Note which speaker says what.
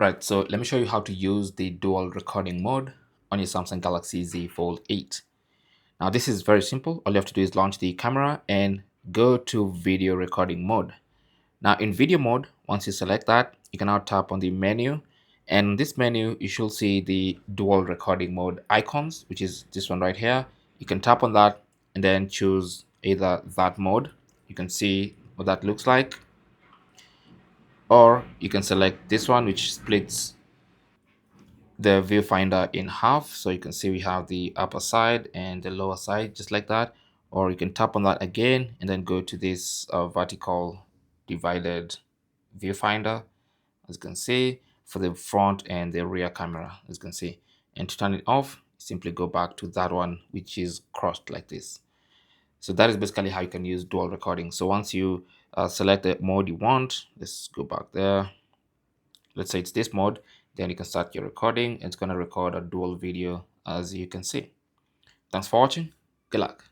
Speaker 1: Right, so let me show you how to use the dual recording mode on your Samsung Galaxy Z Fold 8. Now this is very simple. All you have to do is launch the camera and go to video recording mode. Now in video mode, once you select that, you can now tap on the menu, and in this menu you should see the dual recording mode icons, which is this one right here. You can tap on that and then choose either that mode. You can see what that looks like, or you can select this one, which splits the viewfinder in half, so you can see we have the upper side and the lower side just like that. Or you can tap on that again and then go to this vertical divided viewfinder, as you can see, for the front and the rear camera, as you can see. And to turn it off, simply go back to that one which is crossed like this. So that is basically how you can use dual recording. So once you select the mode you want, let's go back there, let's say it's this mode, then you can start your recording. It's going to record a dual video, as you can see. Thanks for watching. Good luck.